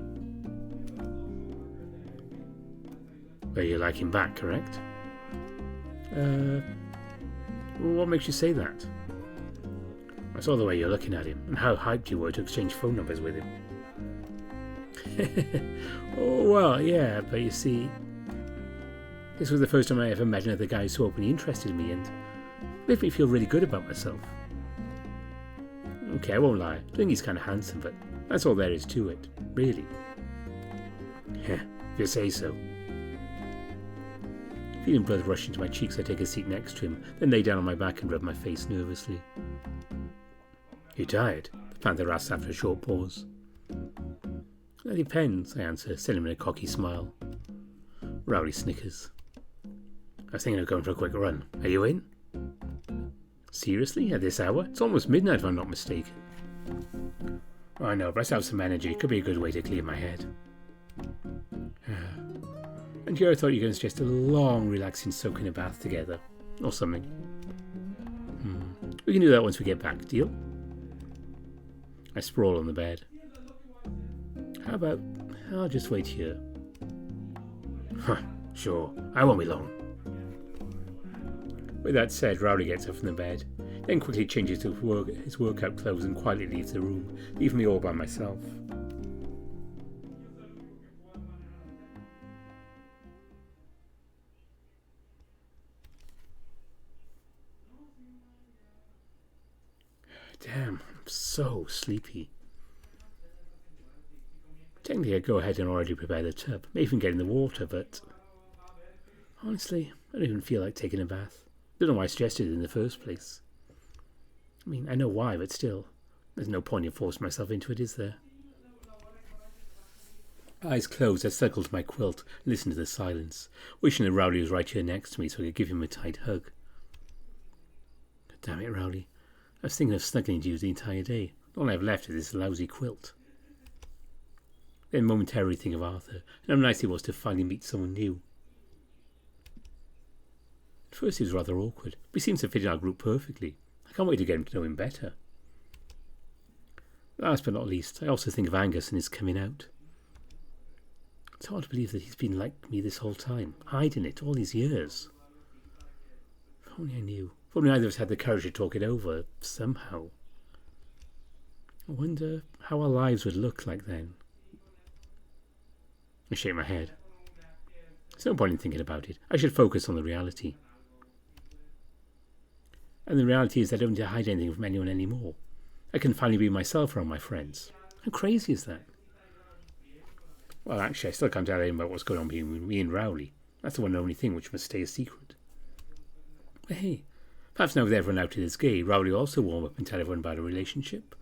Well, you like him back, correct? What makes you say that? I saw the way you're looking at him, and how hyped you were to exchange phone numbers with him. Oh, well, yeah, but you see... This was the first time I ever met another guy so openly interested in me, and made me feel really good about myself. Okay, I won't lie, I think he's kind of handsome, but that's all there is to it, really. Yeah, if you say so. Feeling blood rush into my cheeks, I take a seat next to him, then lay down on my back and rub my face nervously. You tired? The panther asks after a short pause. That depends, I answer, sending him a cocky smile. Rowley snickers. I was thinking of going for a quick run. Are you in? Seriously? At this hour? It's almost midnight if I'm not mistaken. I know, but I still have some energy. Could be a good way to clear my head. And here I thought you were going to suggest a long, relaxing soak in a bath together. Or something. We can do that once we get back, deal? I sprawl on the bed. How about... I'll just wait here. Sure. I won't be long. With that said, Rowley gets up from the bed, then quickly changes to his workout clothes and quietly leaves the room, leaving me all by myself. Damn, I'm so sleepy. Technically I'd go ahead and already prepare the tub, may even get in the water, but... Honestly, I don't even feel like taking a bath. Don't know why I suggested it in the first place. I mean, I know why, but still, there's no point in forcing myself into it, is there? Eyes closed, I circled to my quilt and listened to the silence, wishing that Rowley was right here next to me so I could give him a tight hug. God damn it, Rowley. I was thinking of snuggling into you the entire day. All I have left is this lousy quilt. Then momentarily think of Arthur, and how nice it was to finally meet someone new. At first he was rather awkward, but he seems to fit in our group perfectly. I can't wait to get him to know him better. Last but not least, I also think of Angus and his coming out. It's hard to believe that he's been like me this whole time, hiding it all these years. If only I knew. If only either of us had the courage to talk it over, somehow. I wonder how our lives would look like then. I shake my head. There's no point in thinking about it. I should focus on the reality. And the reality is I don't need to hide anything from anyone anymore. I can finally be myself around my friends. How crazy is that? Well, actually, I still can't tell anyone about what's going on between me and Rowley. That's the one and only thing which must stay a secret. But hey, perhaps now with everyone out is gay, Rowley will also warm up and tell everyone about a relationship.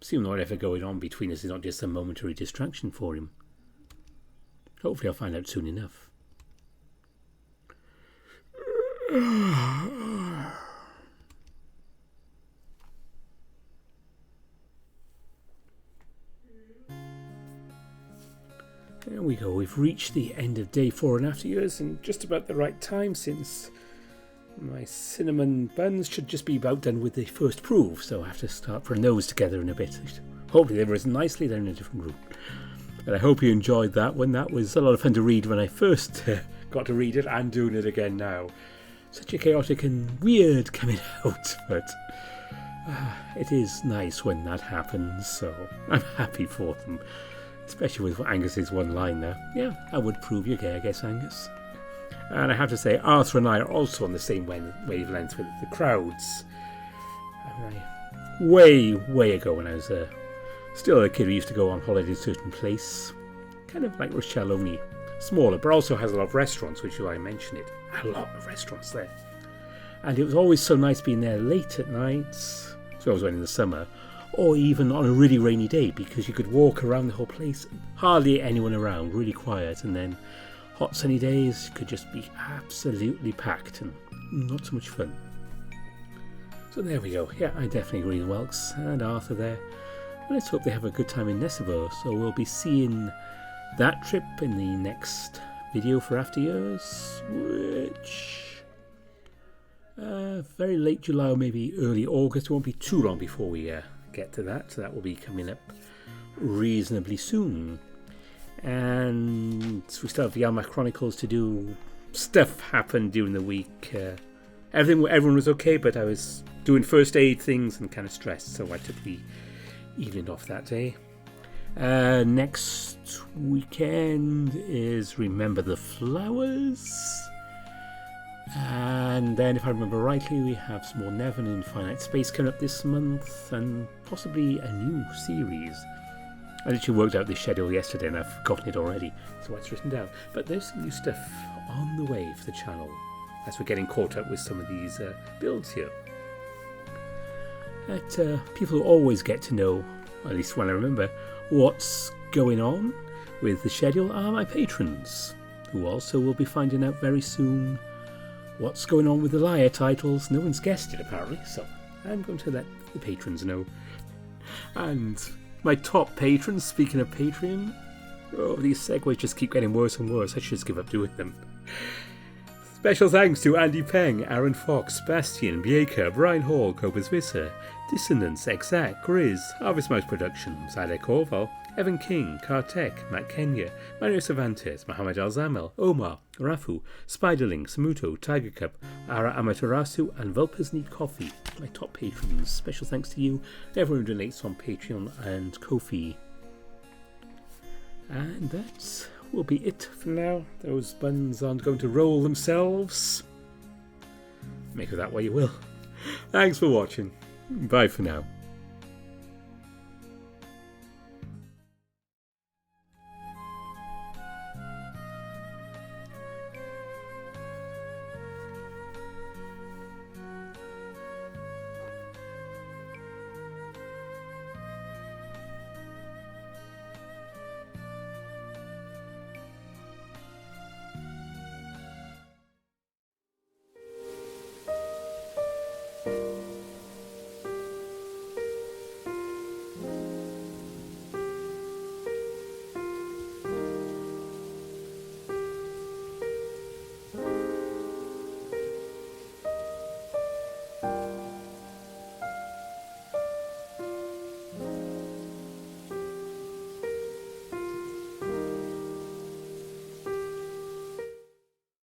Assume whatever going on between us is not just a momentary distraction for him. Hopefully I'll find out soon enough. There we go, we've reached the end of day 4 and after years, and just about the right time since my cinnamon buns should just be about done with the first proof, so I have to start putting those together in a bit. Hopefully they risen nicely, they're in a different room. But I hope you enjoyed that one. That was a lot of fun to read when I first got to read it, and doing it again now. Such a chaotic and weird coming out, but it is nice when that happens, so I'm happy for them. Especially with Angus's one line there. Yeah, I would prove you're gay, I guess, Angus. And I have to say, Arthur and I are also on the same wavelength with the crowds. Way ago when I was still a kid who used to go on holiday to a certain place. Kind of like Rochelle, only smaller, but also has a lot of restaurants, which is why I mention it. A lot of restaurants there. And it was always so nice being there late at night, so I was when in the summer, or even on a really rainy day, because you could walk around the whole place, hardly anyone around, really quiet, and then hot sunny days could just be absolutely packed and not so much fun. So there we go. Yeah, I definitely agree with Welks and Arthur there. And let's hope they have a good time in Nessabur. So we'll be seeing that trip in the next video for After Years, which very late July or maybe early August. It won't be too long before we get to that. So that will be coming up reasonably soon. And we still have the Yarmouth Chronicles to do. Stuff happened during the week. Everyone was okay, but I was doing first aid things and kind of stressed, so I took the evening off that day. Next weekend is Remember the Flowers. And then, if I remember rightly, we have some more Nevin in Finite Space coming up this month, and possibly a new series. I literally worked out this schedule yesterday and I've forgotten it already, so it's written down. But there's some new stuff on the way for the channel as we're getting caught up with some of these builds here. That people always get to know, at least when I remember, what's going on with the schedule are my patrons, who also will be finding out very soon what's going on with the Liar titles. No one's guessed it apparently, so I'm going to let the patrons know. And my top patrons, speaking of Patreon, these segues just keep getting worse and worse. I should just give up doing them. Special thanks to Andy Peng, Aaron Fox, Bastian, Bieker, Brian Hall, Cobus Visser, Dissonance, Exact, Grizz, Harvest Mouse Productions, Alec Orval, Evan King, Kartek, Matt Kenya, Mario Cervantes, Mohamed Al-Zamel, Omar, Rafu, Spiderling, Samuto, Tiger Cup, Ara Amaterasu, and Vulpers Need Coffee. My top patrons. Special thanks to you, everyone who donates on Patreon and Ko-fi. And that will be it for now. Those buns aren't going to roll themselves. Make of that what you will. Thanks for watching. Bye for now.